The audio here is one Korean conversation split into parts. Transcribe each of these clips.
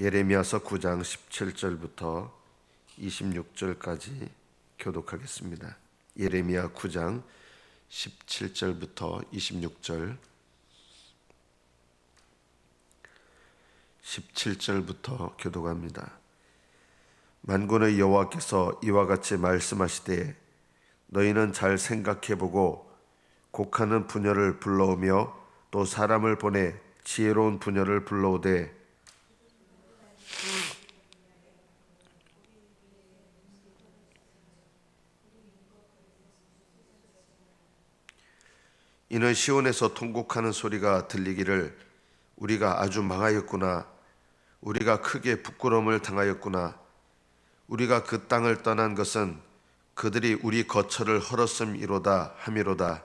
예레미야서 9장 17절부터 26절까지 교독하겠습니다. 예레미야 9장 17절부터 26절 17절부터 교독합니다. 만군의 여호와께서 이와 같이 말씀하시되 너희는 잘 생각해보고 곡하는 부녀를 불러오며 또 사람을 보내 지혜로운 부녀를 불러오되 이는 시온에서 통곡하는 소리가 들리기를 우리가 아주 망하였구나. 우리가 크게 부끄러움을 당하였구나. 우리가 그 땅을 떠난 것은 그들이 우리 거처를 헐었음이로다 함이로다.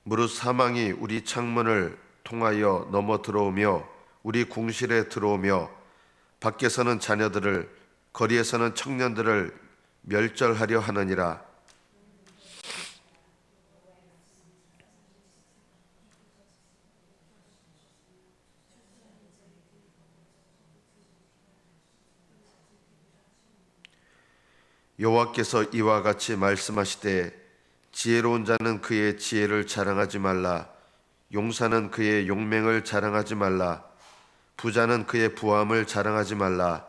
무릇 사망이 우리 창문을 통하여 넘어 들어오며 우리 궁실에 들어오며 밖에서는 자녀들을 거리에서는 청년들을 멸절하려 하느니라. 여호와께서 이와 같이 말씀하시되 지혜로운 자는 그의 지혜를 자랑하지 말라. 용사는 그의 용맹을 자랑하지 말라. 부자는 그의 부함을 자랑하지 말라.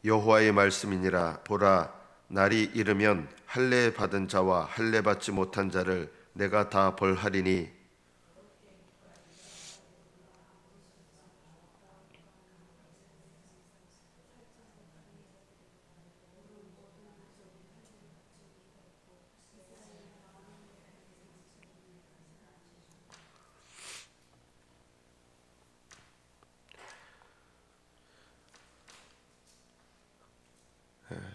여호와의 말씀이니라. 보라, 날이 이르면 할례 받은 자와 할례 받지 못한 자를 내가 다 벌하리니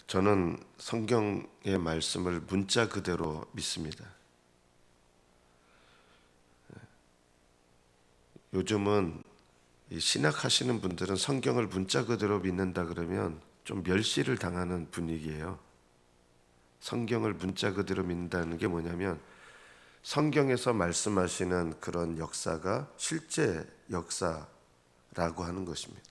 저는 성경의 말씀을 문자 그대로 믿습니다. 요즘은 신학하시는 분들은 성경을 문자 그대로 믿는다 그러면 좀 멸시를 당하는 분위기예요. 성경을 문자 그대로 믿는다는 게 뭐냐면 성경에서 말씀하시는 그런 역사가 실제 역사라고 하는 것입니다.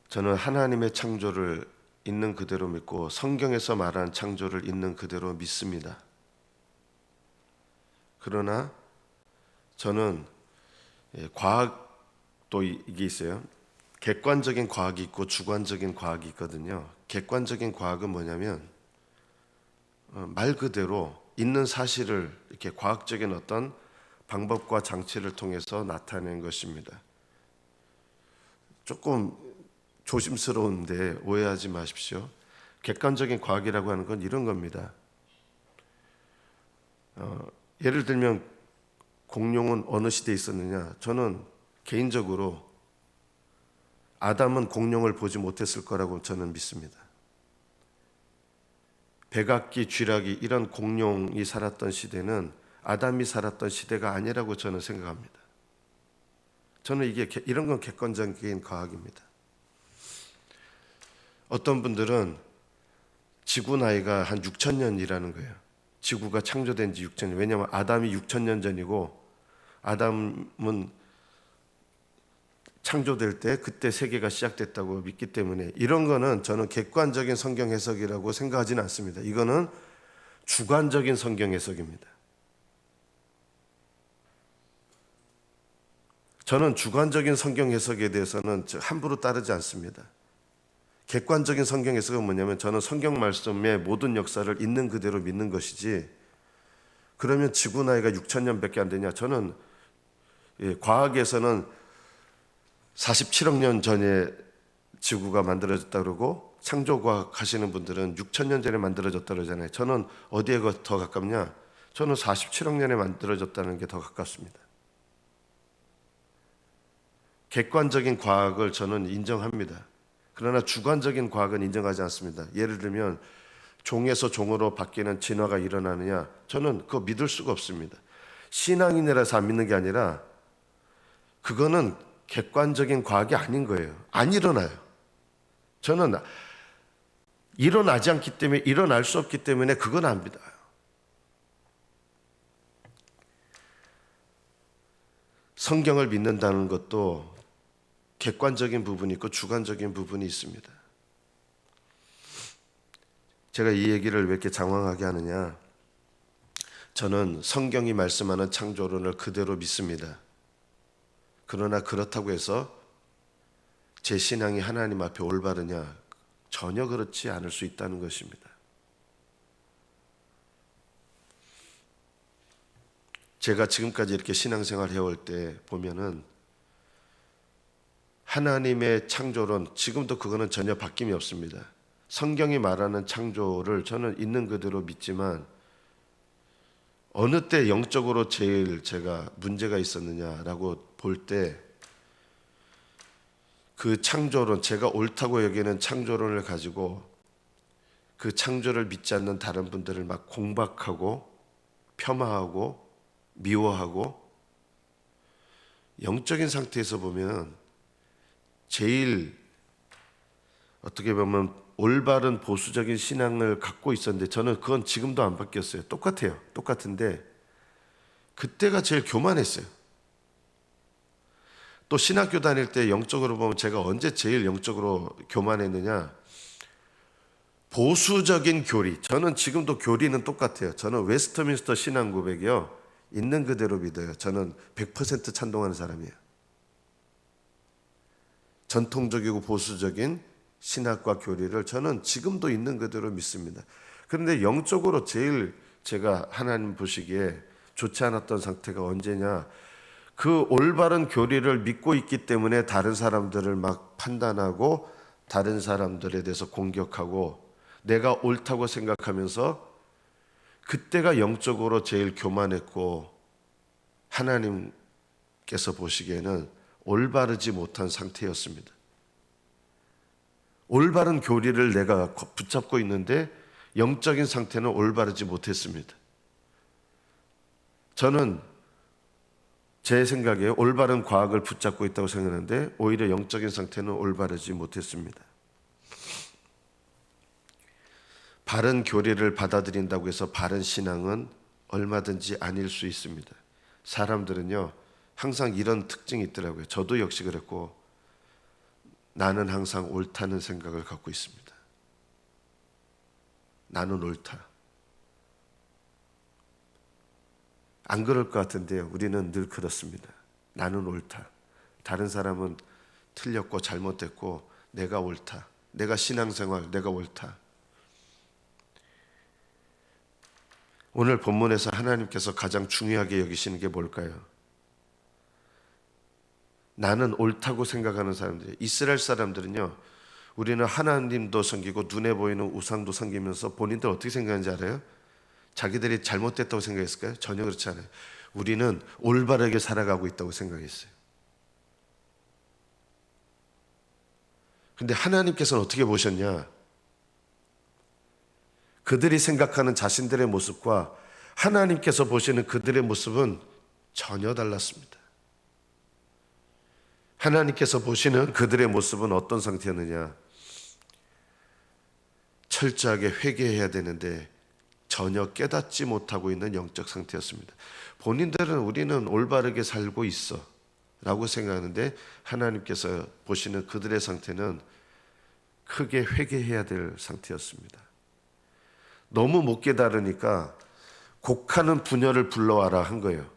저는 하나님의 창조를 있는 그대로 믿고 성경에서 말한 창조를 있는 그대로 믿습니다. 그러나 저는 과학도 이게 있어요. 객관적인 과학이 있고 주관적인 과학이 있거든요. 객관적인 과학은 뭐냐면 말 그대로 있는 사실을 이렇게 과학적인 어떤 방법과 장치를 통해서 나타낸 것입니다. 조금 조심스러운데 오해하지 마십시오. 객관적인 과학이라고 하는 건 이런 겁니다. 예를 들면 공룡은 어느 시대에 있었느냐? 저는 개인적으로 아담은 공룡을 보지 못했을 거라고 저는 믿습니다. 백악기, 쥐라기 이런 공룡이 살았던 시대는 아담이 살았던 시대가 아니라고 저는 생각합니다. 저는 이런 건 객관적인 과학입니다. 어떤 분들은 지구 나이가 한 6,000년이라는 거예요. 지구가 창조된 지 6,000년. 왜냐하면 아담이 6,000년 전이고 아담은 창조될 때 그때 세계가 시작됐다고 믿기 때문에 이런 거는 저는 객관적인 성경 해석이라고 생각하지는 않습니다. 이거는 주관적인 성경 해석입니다. 저는 주관적인 성경 해석에 대해서는 함부로 따르지 않습니다. 객관적인 성경 해석은 뭐냐면 저는 성경 말씀의 모든 역사를 있는 그대로 믿는 것이지 그러면 지구 나이가 6,000년밖에 안 되냐? 저는 과학에서는 47억 년 전에 지구가 만들어졌다 그러고 창조과학 하시는 분들은 6,000년 전에 만들어졌다 그러잖아요. 저는 어디에 더 가깝냐? 저는 47억 년에 만들어졌다는 게 더 가깝습니다. 객관적인 과학을 저는 인정합니다. 그러나 주관적인 과학은 인정하지 않습니다. 예를 들면 종에서 종으로 바뀌는 진화가 일어나느냐? 저는 그거 믿을 수가 없습니다. 신앙인이라서 안 믿는 게 아니라 그거는 객관적인 과학이 아닌 거예요. 안 일어나요. 저는 일어나지 않기 때문에, 일어날 수 없기 때문에 그건 안 믿어요. 성경을 믿는다는 것도 객관적인 부분이 있고 주관적인 부분이 있습니다. 제가 이 얘기를 왜 이렇게 장황하게 하느냐? 저는 성경이 말씀하는 창조론을 그대로 믿습니다. 그러나 그렇다고 해서 제 신앙이 하나님 앞에 올바르냐? 전혀 그렇지 않을 수 있다는 것입니다. 제가 지금까지 이렇게 신앙생활 해올 때 보면은 하나님의 창조론, 지금도 그거는 전혀 바뀜이 없습니다. 성경이 말하는 창조를 저는 있는 그대로 믿지만 어느 때 영적으로 제일 제가 문제가 있었느냐라고 볼 때 그 창조론, 제가 옳다고 여기는 창조론을 가지고 그 창조를 믿지 않는 다른 분들을 막 공박하고 폄하하고 미워하고, 영적인 상태에서 보면 제일 어떻게 보면 올바른 보수적인 신앙을 갖고 있었는데 저는 그건 지금도 안 바뀌었어요. 똑같아요. 똑같은데 그때가 제일 교만했어요. 또 신학교 다닐 때 영적으로 보면 제가 언제 제일 영적으로 교만했느냐? 보수적인 교리. 저는 지금도 교리는 똑같아요. 저는 웨스트민스터 신앙 고백이요, 있는 그대로 믿어요. 저는 100% 찬동하는 사람이에요. 전통적이고 보수적인 신학과 교리를 저는 지금도 있는 그대로 믿습니다. 그런데 영적으로 제일 제가 하나님 보시기에 좋지 않았던 상태가 언제냐? 그 올바른 교리를 믿고 있기 때문에 다른 사람들을 막 판단하고 다른 사람들에 대해서 공격하고 내가 옳다고 생각하면서, 그때가 영적으로 제일 교만했고 하나님께서 보시기에는 올바르지 못한 상태였습니다. 올바른 교리를 내가 붙잡고 있는데 영적인 상태는 올바르지 못했습니다. 저는 제 생각에 올바른 과학을 붙잡고 있다고 생각하는데 오히려 영적인 상태는 올바르지 못했습니다. 바른 교리를 받아들인다고 해서 바른 신앙은 얼마든지 아닐 수 있습니다. 사람들은요 항상 이런 특징이 있더라고요. 저도 역시 그랬고, 나는 항상 옳다는 생각을 갖고 있습니다. 나는 옳다. 안 그럴 것 같은데요, 우리는 늘 그렇습니다. 나는 옳다. 다른 사람은 틀렸고 잘못됐고 내가 옳다. 내가 신앙생활, 내가 옳다. 오늘 본문에서 하나님께서 가장 중요하게 여기시는 게 뭘까요? 나는 옳다고 생각하는 사람들이에요. 이스라엘 사람들은요, 우리는 하나님도 섬기고 눈에 보이는 우상도 섬기면서 본인들 어떻게 생각하는지 알아요? 자기들이 잘못됐다고 생각했을까요? 전혀 그렇지 않아요. 우리는 올바르게 살아가고 있다고 생각했어요. 근데 하나님께서는 어떻게 보셨냐? 그들이 생각하는 자신들의 모습과 하나님께서 보시는 그들의 모습은 전혀 달랐습니다. 하나님께서 보시는 그들의 모습은 어떤 상태였느냐? 철저하게 회개해야 되는데 전혀 깨닫지 못하고 있는 영적 상태였습니다. 본인들은 우리는 올바르게 살고 있어 라고 생각하는데 하나님께서 보시는 그들의 상태는 크게 회개해야 될 상태였습니다. 너무 못 깨달으니까 곡하는 부녀를 불러와라 한 거예요.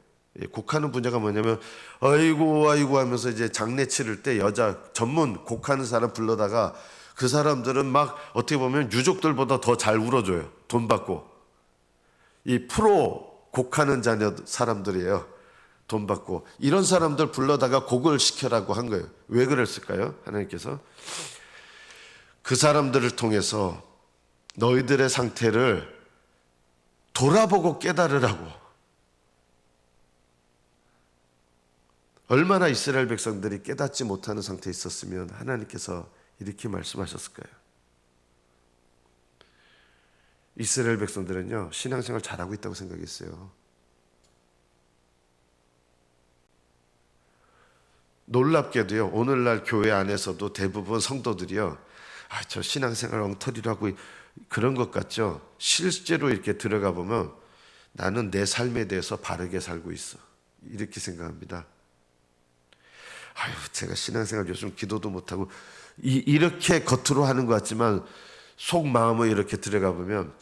곡하는 부녀가 뭐냐면 아이고 아이고 하면서 이제 장례 치를 때 여자 전문 곡하는 사람 불러다가 그 사람들은 막 어떻게 보면 유족들보다 더 잘 울어줘요. 돈 받고. 이 프로 곡하는 자녀 사람들이에요. 돈 받고. 이런 사람들 불러다가 곡을 시켜라고 한 거예요. 왜 그랬을까요? 하나님께서 그 사람들을 통해서 너희들의 상태를 돌아보고 깨달으라고. 얼마나 이스라엘 백성들이 깨닫지 못하는 상태에 있었으면 하나님께서 이렇게 말씀하셨을까요? 이스라엘 백성들은요, 신앙생활 잘하고 있다고 생각했어요. 놀랍게도요, 오늘날 교회 안에서도 대부분 성도들이요, 저 신앙생활 엉터리라고 그런 것 같죠? 실제로 이렇게 들어가 보면 나는 내 삶에 대해서 바르게 살고 있어, 이렇게 생각합니다. 제가 신앙생활 요즘 기도도 못하고 이렇게 겉으로 하는 것 같지만 속마음을 이렇게 들어가 보면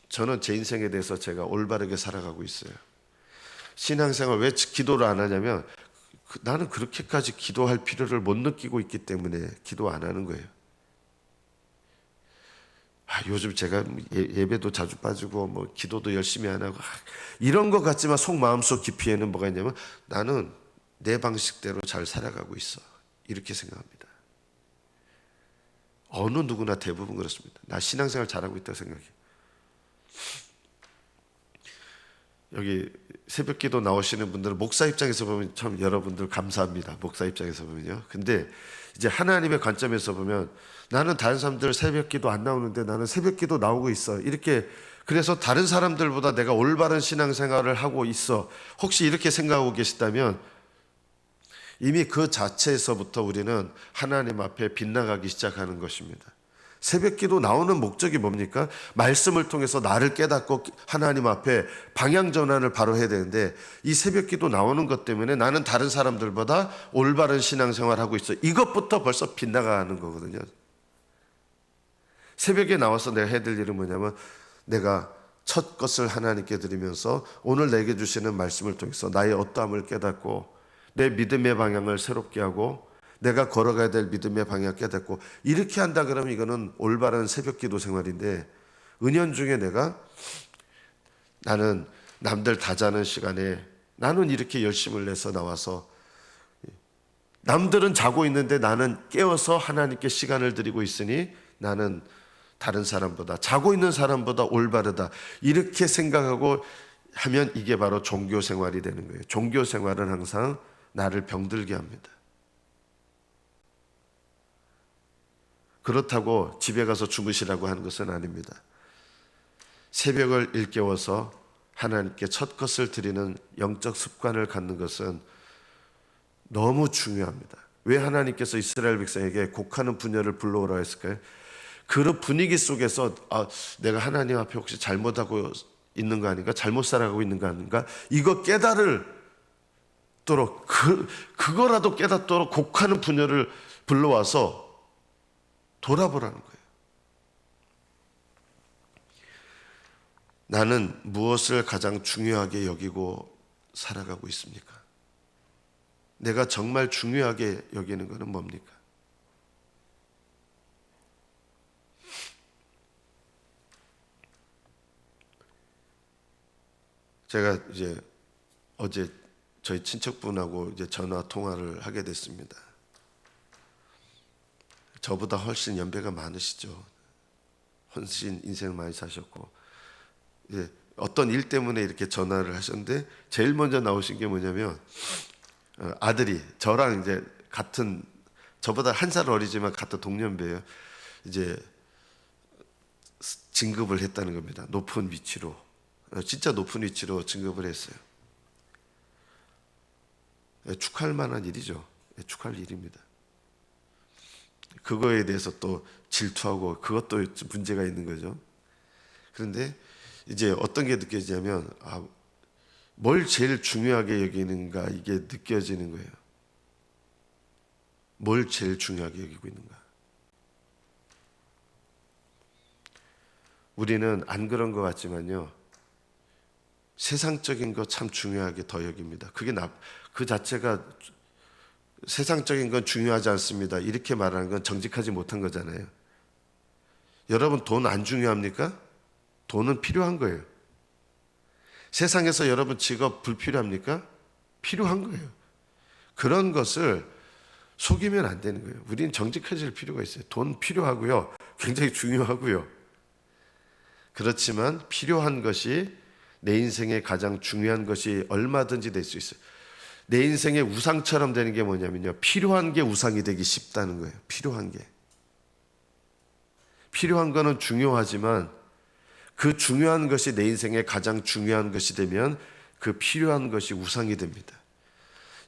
저는 제 인생에 대해서 제가 올바르게 살아가고 있어요. 신앙생활 왜 기도를 안 하냐면 나는 그렇게까지 기도할 필요를 못 느끼고 있기 때문에 기도 안 하는 거예요. 요즘 제가 예배도 자주 빠지고 뭐 기도도 열심히 안 하고 이런 것 같지만 속 마음속 깊이에는 뭐가 있냐면 나는 내 방식대로 잘 살아가고 있어, 이렇게 생각합니다. 어느 누구나 대부분 그렇습니다. 나 신앙생활 잘하고 있다고 생각해요. 여기 새벽기도 나오시는 분들은 목사 입장에서 보면 참 여러분들 감사합니다. 목사 입장에서 보면요. 근데 이제 하나님의 관점에서 보면 나는 다른 사람들 새벽기도 안 나오는데 나는 새벽기도 나오고 있어, 이렇게, 그래서 다른 사람들보다 내가 올바른 신앙생활을 하고 있어, 혹시 이렇게 생각하고 계시다면 이미 그 자체에서부터 우리는 하나님 앞에 빗나가기 시작하는 것입니다. 새벽기도 나오는 목적이 뭡니까? 말씀을 통해서 나를 깨닫고 하나님 앞에 방향 전환을 바로 해야 되는데 이 새벽기도 나오는 것 때문에 나는 다른 사람들보다 올바른 신앙생활을 하고 있어, 이것부터 벌써 빗나가는 거거든요. 새벽에 나와서 내가 해야 될 일은 뭐냐면 내가 첫 것을 하나님께 드리면서 오늘 내게 주시는 말씀을 통해서 나의 어떠함을 깨닫고 내 믿음의 방향을 새롭게 하고 내가 걸어가야 될 믿음의 방향을 깨닫고, 이렇게 한다 그러면 이거는 올바른 새벽기도 생활인데, 은연중에 나는 남들 다 자는 시간에 나는 이렇게 열심을 내서 나와서 남들은 자고 있는데 나는 깨어서 하나님께 시간을 드리고 있으니 나는 다른 사람보다, 자고 있는 사람보다 올바르다, 이렇게 생각하고 하면 이게 바로 종교생활이 되는 거예요. 종교생활은 항상 나를 병들게 합니다. 그렇다고 집에 가서 주무시라고 하는 것은 아닙니다. 새벽을 일깨워서 하나님께 첫 것을 드리는 영적 습관을 갖는 것은 너무 중요합니다. 왜 하나님께서 이스라엘 백성에게 곡하는 분야를 불러오라 했을까요? 그 분위기 속에서 내가 하나님 앞에 혹시 잘못하고 있는 거 아닌가? 잘못 살아가고 있는 거 아닌가? 이거 깨달을 도록 그거라도 깨닫도록 곡하는 분야를 불러와서 돌아보라는 거예요. 나는 무엇을 가장 중요하게 여기고 살아가고 있습니까? 내가 정말 중요하게 여기는 것은 뭡니까? 제가 이제 어제 저희 친척분하고 이제 전화 통화를 하게 됐습니다. 저보다 훨씬 연배가 많으시죠. 훨씬 인생을 많이 사셨고, 이제 어떤 일 때문에 이렇게 전화를 하셨는데 제일 먼저 나오신 게 뭐냐면 아들이 저랑 이제 같은, 저보다 한 살 어리지만 같은 동년배예요. 이제 진급을 했다는 겁니다. 높은 위치로, 진짜 높은 위치로 진급을 했어요. 축하할 만한 일이죠. 축하할 일입니다. 그거에 대해서 또 질투하고 그것도 문제가 있는 거죠. 그런데 이제 어떤 게 느껴지냐면 뭘 제일 중요하게 여기는가, 이게 느껴지는 거예요. 뭘 제일 중요하게 여기고 있는가. 우리는 안 그런 것 같지만요, 세상적인 거 참 중요하게 더 여깁니다. 그 자체가 세상적인 건 중요하지 않습니다, 이렇게 말하는 건 정직하지 못한 거잖아요. 여러분 돈 안 중요합니까? 돈은 필요한 거예요. 세상에서 여러분 직업 불필요합니까? 필요한 거예요. 그런 것을 속이면 안 되는 거예요. 우리는 정직해질 필요가 있어요. 돈 필요하고요, 굉장히 중요하고요. 그렇지만 필요한 것이 내 인생의 가장 중요한 것이 얼마든지 될 수 있어요. 내 인생의 우상처럼 되는 게 뭐냐면요, 필요한 게 우상이 되기 쉽다는 거예요. 필요한 게. 필요한 거는 중요하지만 그 중요한 것이 내 인생의 가장 중요한 것이 되면 그 필요한 것이 우상이 됩니다.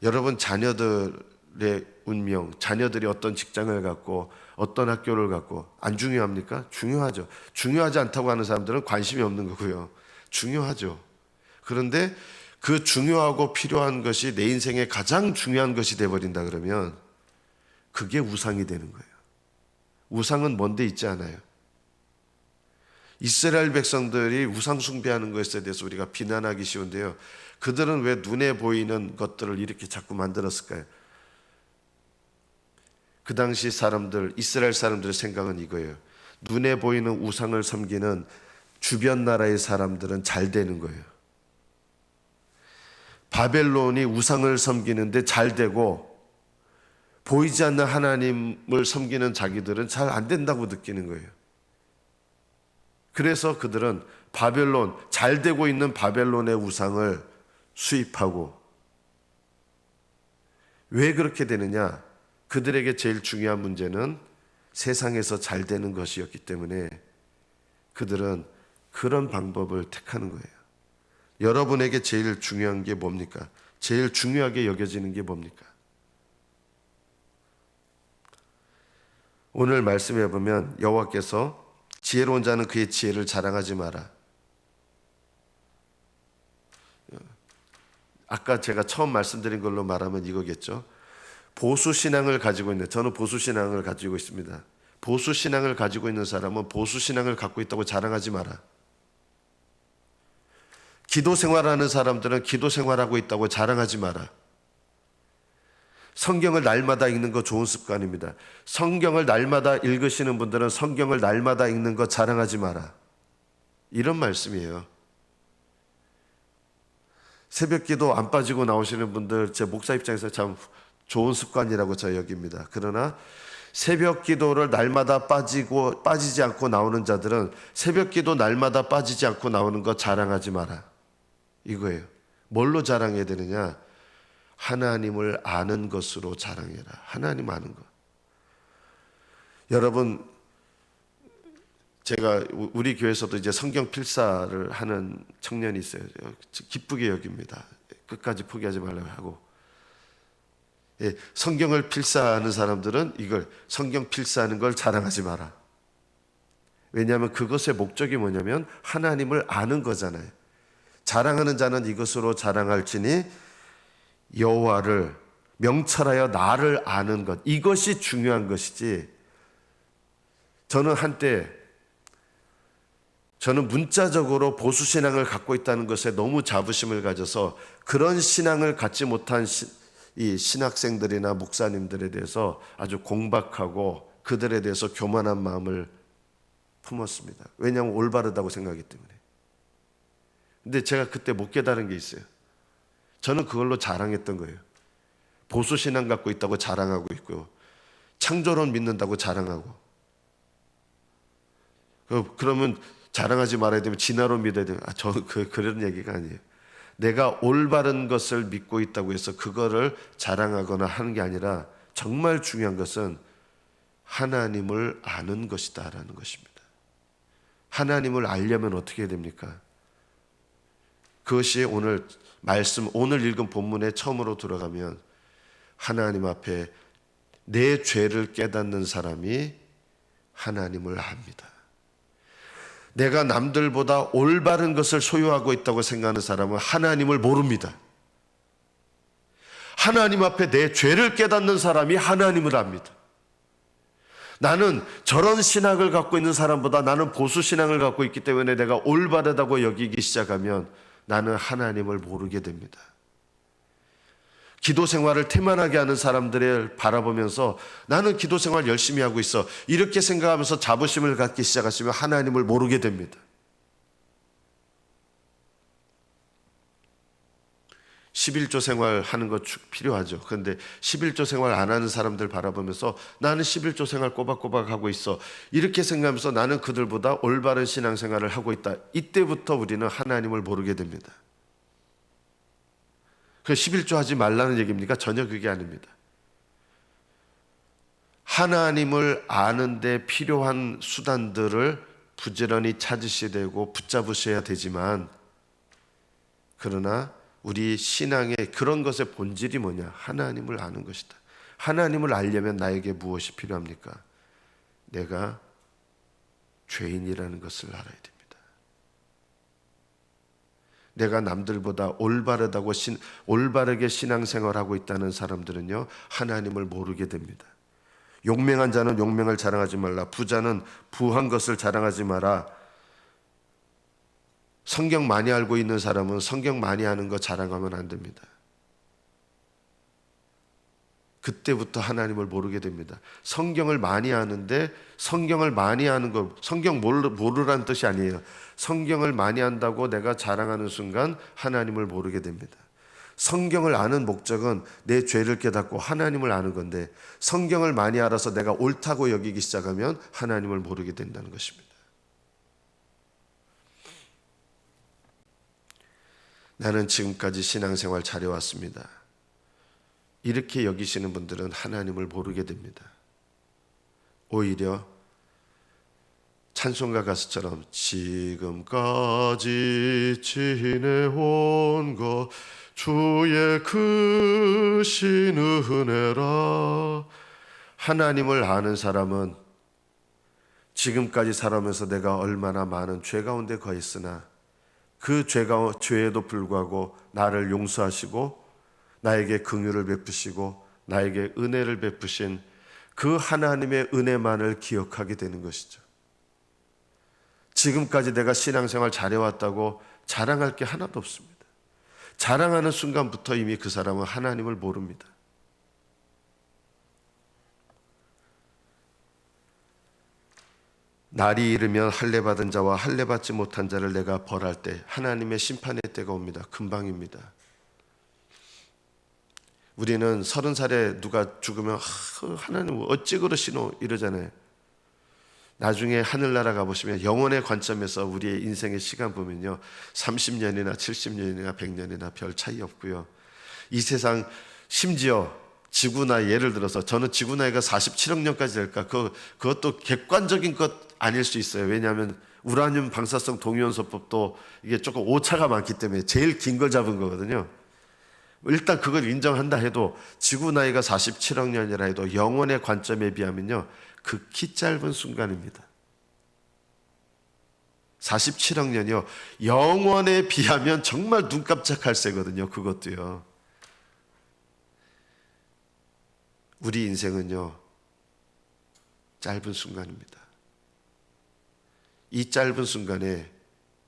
여러분 자녀들의 운명, 자녀들이 어떤 직장을 갖고 어떤 학교를 갖고 안 중요합니까? 중요하죠. 중요하지 않다고 하는 사람들은 관심이 없는 거고요. 중요하죠. 그런데 그 중요하고 필요한 것이 내 인생의 가장 중요한 것이 되어버린다 그러면 그게 우상이 되는 거예요. 우상은 먼 데 있지 않아요. 이스라엘 백성들이 우상 숭배하는 것에 대해서 우리가 비난하기 쉬운데요. 그들은 왜 눈에 보이는 것들을 이렇게 자꾸 만들었을까요? 그 당시 사람들, 이스라엘 사람들의 생각은 이거예요. 눈에 보이는 우상을 섬기는 주변 나라의 사람들은 잘 되는 거예요. 바벨론이 우상을 섬기는데 잘 되고 보이지 않는 하나님을 섬기는 자기들은 잘 안 된다고 느끼는 거예요. 그래서 그들은 바벨론, 잘 되고 있는 바벨론의 우상을 수입하고, 왜 그렇게 되느냐? 그들에게 제일 중요한 문제는 세상에서 잘 되는 것이었기 때문에 그들은 그런 방법을 택하는 거예요. 여러분에게 제일 중요한 게 뭡니까? 제일 중요하게 여겨지는 게 뭡니까? 오늘 말씀해 보면 여호와께서 지혜로운 자는 그의 지혜를 자랑하지 마라. 아까 제가 처음 말씀드린 걸로 말하면 이거겠죠. 보수신앙을 가지고 있는, 저는 보수신앙을 가지고 있습니다. 보수신앙을 가지고 있는 사람은 보수신앙을 갖고 있다고 자랑하지 마라. 기도생활하는 사람들은 기도생활하고 있다고 자랑하지 마라. 성경을 날마다 읽는 거 좋은 습관입니다. 성경을 날마다 읽으시는 분들은 성경을 날마다 읽는 거 자랑하지 마라. 이런 말씀이에요. 새벽기도 안 빠지고 나오시는 분들 제 목사 입장에서 참 좋은 습관이라고 저 여깁니다. 그러나 새벽기도를 날마다 빠지지 않고 나오는 자들은 새벽기도 날마다 빠지지 않고 나오는 거 자랑하지 마라. 이거예요. 뭘로 자랑해야 되느냐? 하나님을 아는 것으로 자랑해라. 하나님 아는 것. 여러분, 제가 우리 교회에서도 이제 성경 필사를 하는 청년이 있어요. 기쁘게 여깁니다. 끝까지 포기하지 말라고 하고. 예, 성경을 필사하는 사람들은 이걸 성경 필사하는 걸 자랑하지 마라. 왜냐하면 그것의 목적이 뭐냐면 하나님을 아는 거잖아요. 자랑하는 자는 이것으로 자랑할지니 여호와를 명철하여 나를 아는 것, 이것이 중요한 것이지. 저는 문자적으로 보수신앙을 갖고 있다는 것에 너무 자부심을 가져서 그런 신앙을 갖지 못한 이 신학생들이나 목사님들에 대해서 아주 공박하고 그들에 대해서 교만한 마음을 품었습니다. 왜냐하면 올바르다고 생각하기 때문에. 근데 제가 그때 못 깨달은 게 있어요. 저는 그걸로 자랑했던 거예요. 보수신앙 갖고 있다고 자랑하고 있고요. 창조론 믿는다고 자랑하고. 그러면 자랑하지 말아야 되면 진화론 믿어야 되면 저는 그런 얘기가 아니에요. 내가 올바른 것을 믿고 있다고 해서 그거를 자랑하거나 하는 게 아니라 정말 중요한 것은 하나님을 아는 것이다라는 것입니다. 하나님을 알려면 어떻게 해야 됩니까? 그것이 오늘 말씀, 오늘 읽은 본문에 처음으로 들어가면 하나님 앞에 내 죄를 깨닫는 사람이 하나님을 압니다. 내가 남들보다 올바른 것을 소유하고 있다고 생각하는 사람은 하나님을 모릅니다. 하나님 앞에 내 죄를 깨닫는 사람이 하나님을 압니다. 나는 저런 신학을 갖고 있는 사람보다 나는 보수 신앙을 갖고 있기 때문에 내가 올바르다고 여기기 시작하면 나는 하나님을 모르게 됩니다. 기도 생활을 태만하게 하는 사람들을 바라보면서 나는 기도 생활 열심히 하고 있어, 이렇게 생각하면서 자부심을 갖기 시작하시면 하나님을 모르게 됩니다. 11조 생활 하는 거 필요하죠. 그런데 11조 생활 안 하는 사람들 바라보면서 나는 11조 생활 꼬박꼬박 하고 있어, 이렇게 생각하면서 나는 그들보다 올바른 신앙생활을 하고 있다. 이때부터 우리는 하나님을 모르게 됩니다. 그 11조 하지 말라는 얘기입니까? 전혀 그게 아닙니다. 하나님을 아는데 필요한 수단들을 부지런히 찾으셔야 되고 붙잡으셔야 되지만, 그러나 우리 신앙의 그런 것의 본질이 뭐냐? 하나님을 아는 것이다. 하나님을 알려면 나에게 무엇이 필요합니까? 내가 죄인이라는 것을 알아야 됩니다. 내가 남들보다 올바르게 신앙생활하고 있다는 사람들은요, 하나님을 모르게 됩니다. 용맹한 자는 용맹을 자랑하지 말라. 부자는 부한 것을 자랑하지 마라. 성경 많이 알고 있는 사람은 성경 많이 아는 거 자랑하면 안 됩니다. 그때부터 하나님을 모르게 됩니다. 성경을 많이 아는데, 성경을 많이 아는 거, 성경 모르라는 뜻이 아니에요. 성경을 많이 안다고 내가 자랑하는 순간 하나님을 모르게 됩니다. 성경을 아는 목적은 내 죄를 깨닫고 하나님을 아는 건데, 성경을 많이 알아서 내가 옳다고 여기기 시작하면 하나님을 모르게 된다는 것입니다. 나는 지금까지 신앙생활 잘해왔습니다. 이렇게 여기시는 분들은 하나님을 모르게 됩니다. 오히려 찬송가 가수처럼 지금까지 지내온 것 주의 크신 은혜라. 하나님을 아는 사람은 지금까지 살아오면서 내가 얼마나 많은 죄 가운데 거했으나 그 죄에도 불구하고 나를 용서하시고 나에게 긍휼을 베푸시고 나에게 은혜를 베푸신 그 하나님의 은혜만을 기억하게 되는 것이죠. 지금까지 내가 신앙생활 잘해왔다고 자랑할 게 하나도 없습니다. 자랑하는 순간부터 이미 그 사람은 하나님을 모릅니다. 날이 이르면 할례 받은 자와 할례 받지 못한 자를 내가 벌할 때 하나님의 심판의 때가 옵니다. 금방입니다. 우리는 30살에 누가 죽으면 하나님 어찌 그러시노 이러잖아요. 나중에 하늘나라 가보시면 영혼의 관점에서 우리의 인생의 시간 보면요, 30년이나 70년이나 100년이나 별 차이 없고요. 이 세상 심지어 지구나이, 예를 들어서 저는 지구나이가 47억 년까지 될까, 그것도 객관적인 것 아닐 수 있어요. 왜냐하면 우라늄 방사성 동위원소법도 이게 조금 오차가 많기 때문에 제일 긴 걸 잡은 거거든요. 일단 그걸 인정한다 해도 지구 나이가 47억 년이라 해도 영혼의 관점에 비하면요, 극히 짧은 순간입니다. 47억 년이요, 영원에 비하면 정말 눈 깜짝할 새거든요. 그것도요. 우리 인생은요, 짧은 순간입니다. 이 짧은 순간에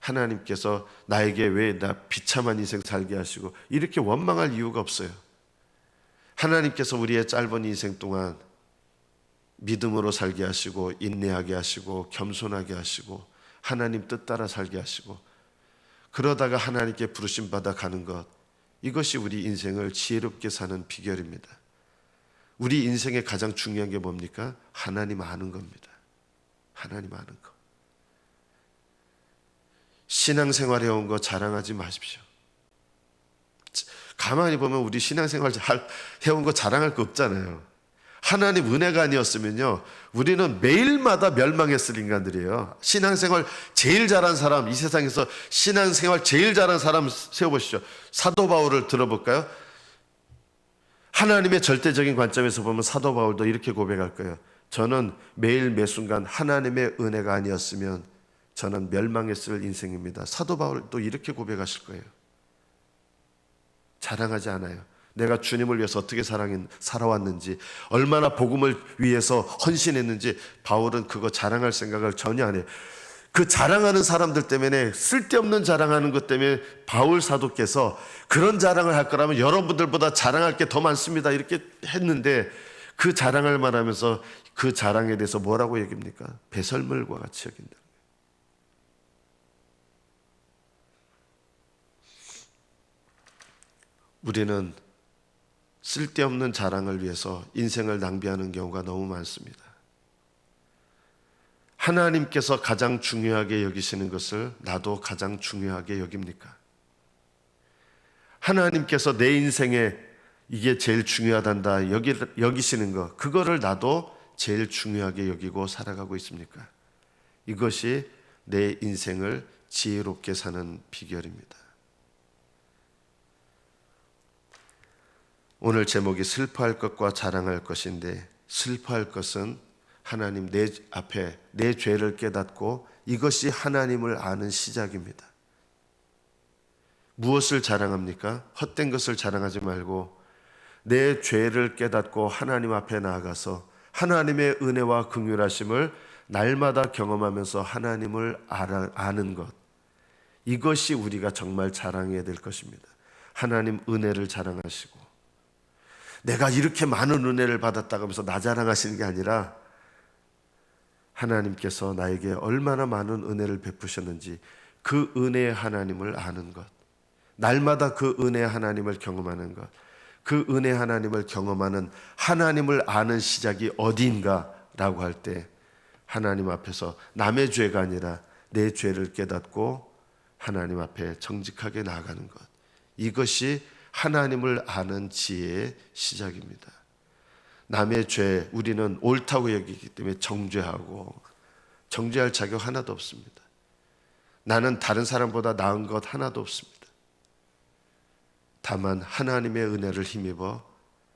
하나님께서 나에게 왜 나 비참한 인생 살게 하시고 이렇게 원망할 이유가 없어요. 하나님께서 우리의 짧은 인생 동안 믿음으로 살게 하시고 인내하게 하시고 겸손하게 하시고 하나님 뜻 따라 살게 하시고 그러다가 하나님께 부르심 받아 가는 것, 이것이 우리 인생을 지혜롭게 사는 비결입니다. 우리 인생의 가장 중요한 게 뭡니까? 하나님 아는 겁니다. 하나님 아는 것. 신앙생활 해온 거 자랑하지 마십시오. 가만히 보면 우리 신앙생활 해온 거 자랑할 거 없잖아요. 하나님 은혜가 아니었으면요, 우리는 매일마다 멸망했을 인간들이에요. 신앙생활 제일 잘한 사람, 이 세상에서 신앙생활 제일 잘한 사람 세워보시죠. 사도 바울을 들어볼까요? 하나님의 절대적인 관점에서 보면 사도 바울도 이렇게 고백할 거예요. 저는 매일 매순간 하나님의 은혜가 아니었으면 저는 멸망했을 인생입니다. 사도 바울도 이렇게 고백하실 거예요. 자랑하지 않아요. 내가 주님을 위해서 어떻게 살아왔는지, 얼마나 복음을 위해서 헌신했는지 바울은 그거 자랑할 생각을 전혀 안 해요. 그 자랑하는 사람들 때문에, 쓸데없는 자랑하는 것 때문에 바울 사도께서 그런 자랑을 할 거라면 여러분들보다 자랑할 게 더 많습니다 이렇게 했는데, 그 자랑을 말하면서 그 자랑에 대해서 뭐라고 얘기합니까? 배설물과 같이 여긴다. 우리는 쓸데없는 자랑을 위해서 인생을 낭비하는 경우가 너무 많습니다. 하나님께서 가장 중요하게 여기시는 것을 나도 가장 중요하게 여깁니까? 하나님께서 내 인생에 이게 제일 중요하단다 여기시는 것, 그거를 나도 제일 중요하게 여기고 살아가고 있습니까? 이것이 내 인생을 지혜롭게 사는 비결입니다. 오늘 제목이 슬퍼할 것과 자랑할 것인데, 슬퍼할 것은 하나님 내 앞에 내 죄를 깨닫고 이것이 하나님을 아는 시작입니다. 무엇을 자랑합니까? 헛된 것을 자랑하지 말고 내 죄를 깨닫고 하나님 앞에 나아가서 하나님의 은혜와 긍휼하심을 날마다 경험하면서 하나님을 아는 것, 이것이 우리가 정말 자랑해야 될 것입니다. 하나님 은혜를 자랑하시고, 내가 이렇게 많은 은혜를 받았다고 하면서 나 자랑하시는 게 아니라 하나님께서 나에게 얼마나 많은 은혜를 베푸셨는지 그 은혜의 하나님을 아는 것, 날마다 그 은혜의 하나님을 경험하는 것, 그 은혜 하나님을 경험하는 하나님을 아는 시작이 어디인가라고 할 때 하나님 앞에서 남의 죄가 아니라 내 죄를 깨닫고 하나님 앞에 정직하게 나아가는 것, 이것이 하나님을 아는 지혜의 시작입니다. 남의 죄 우리는 옳다고 여기기 때문에 정죄하고, 정죄할 자격 하나도 없습니다. 나는 다른 사람보다 나은 것 하나도 없습니다. 다만 하나님의 은혜를 힘입어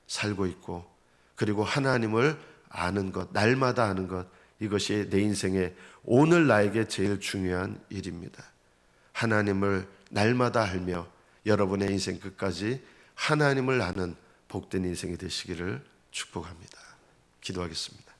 살고 있고, 그리고 하나님을 아는 것, 날마다 아는 것, 이것이 내 인생의 오늘 나에게 제일 중요한 일입니다. 하나님을 날마다 알며 여러분의 인생 끝까지 하나님을 아는 복된 인생이 되시기를 축복합니다. 기도하겠습니다.